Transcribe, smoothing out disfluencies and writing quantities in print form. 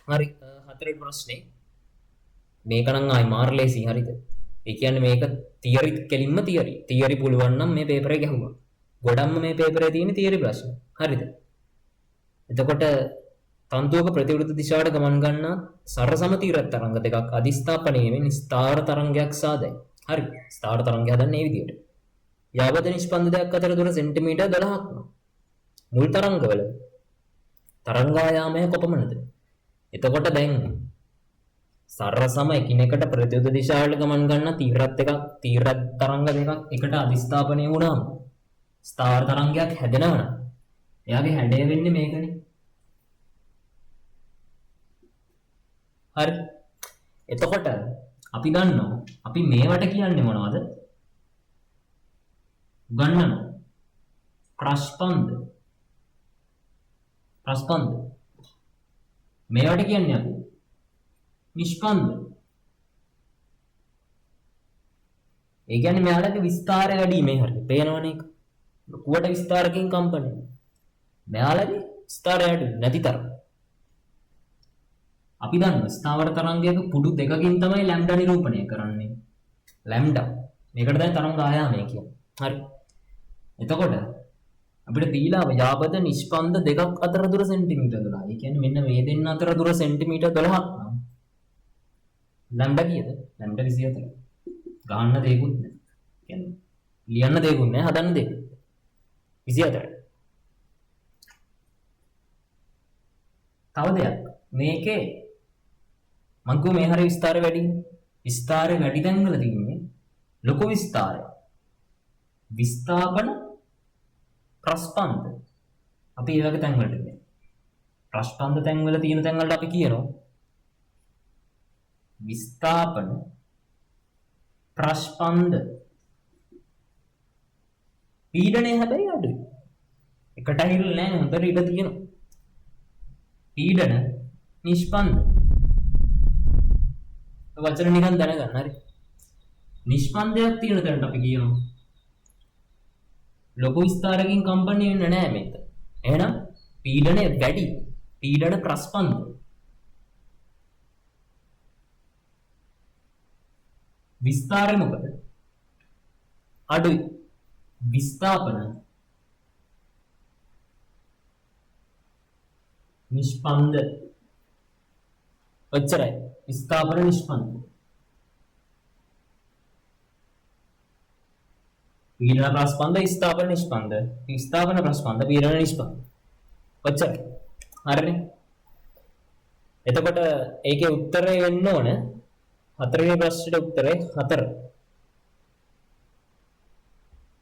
හරි හතරවෙනි ප්‍රශ්නේ මේක නම් ආයි මාර ලේසි හරිද? ඒ කියන්නේ මේක තියරි කෙලින්ම තියරි. තියරි පුළුවන් නම් මේ පේපරේ ගහුවා. ගොඩක්ම මේ පේපරේ තියෙන තියරි ප්‍රශ්න. හරිද? එතකොට තන්තුවක ප්‍රතිවිරුද්ධ දිශාවට ගමන් ගන්න සරසම තීරත් තරංග දෙකක් අධිස්ථාපනයේ ස්ථාවර තරංගයක් සාදයි. හරි. ස්ථාවර තරංගය හදන්නේ මේ විදිහට. යාවත නිෂ්පන්දනයක් අතර දුර සෙන්ටිමීටර් 12ක් ම. මුල් තරංගවල තරංගායාමය කොපමණද? එතකොට දැන් සරසම එකිනෙකට ප්‍රතිවිරුද්ධ දිශාවට ගමන් ගන්න තීරත් තරංග දෙකක් එකට අධිස්ථාපනය වුණාම ස්ථාවර තරංගයක් හැදෙනවා නම් එයාගේ හැඩය වෙන්නේ මේකනේ. හරි. එතකොට අපි දන්නවා අපි මේවට කියන්නේ මොනවද? ගන්නන ප්‍රස්පන්ද. මේවට කියන්නේ අපි නිෂ්පන්ද. ඒ කියන්නේ මෙයාලගේ විස්තරය වැඩි මේ හරියට. පේනවනේ ඒක. ලොකුවට විස්තරකින් කම්පන. මෙයාලගේ විස්තරය වැඩි නැති තරම්. අපි දන්නවා ස්ථාවර තරංගයක පුඩු දෙකකින් තමයි ලැම්ඩා නිරූපණය කරන්නේ. ලැම්ඩා. මේකට තමයි තරංග ආයාමය කියන්නේ. හරි. එතකොට අපිට දීලා යාපද නිෂ්පන්ද දෙකක් අතර දුර සෙන්ටිමීටර් 12. ඒ කියන්නේ මෙන්න මේ දෙන්න අතර දුර සෙන්ටිමීටර් 12ක් නම් ලැම්ඩා කීයද? ලැම්ඩා 24. ගහන්න දෙයක්වත් නැහැ. කියන්නේ ලියන්න දෙයක්වත් නැහැ, හදන්න දෙයක්. 24. තව දෙයක්. මේකේ මං කිව්ව මේ හරිය විස්තරය වැඩි. විස්තරය වැඩි තැන්වල තියෙන්නේ ලොකු විස්තරය. විස්ථාපන ප්‍රස්පන්ද. අපි ඒ වගේ තැන්වලට ඉන්නේ. ප්‍රස්පන්ද තැන්වල තියෙන තැන්වලට අපි කියනවා විස්ථාපන ප්‍රස්පන්ද. පීඩනය හැබැයි අඩුයි. එකට හිරෙන්නේ නැහැ, හොඳට ඉඩ තියෙනවා. පීඩන නිෂ්පන්ද. වචන නිකන් දැනගන්න හරි. නිෂ්පන්දයක් තියෙන තැනට අපි කියනවා ලොකු විස්තරකින් කම්පණය වෙන්නේ නැහැ මේක. එහෙනම් පීඩනය වැඩි. පීඩන ප්‍රස්පන්ද. විස්තරය මොකද? අඩුයි. විස්ථාපන නිෂ්පන්ද. ඔච්චරයි. විස්ථාපන නිෂ්පන්ද. පීඩන ප්‍රස්පන්ද විස්ථාපන නිෂ්පන්ද. විස්ථාපන ප්‍රස්පන්ද පීඩන නිෂ්පන්ද. ඔච්චරයි. හරිනේ. එතකොට ඒකේ උත්තරය වෙන්න ඕන හතරවෙනි ප්‍රශ්නෙට උත්තරේ 4.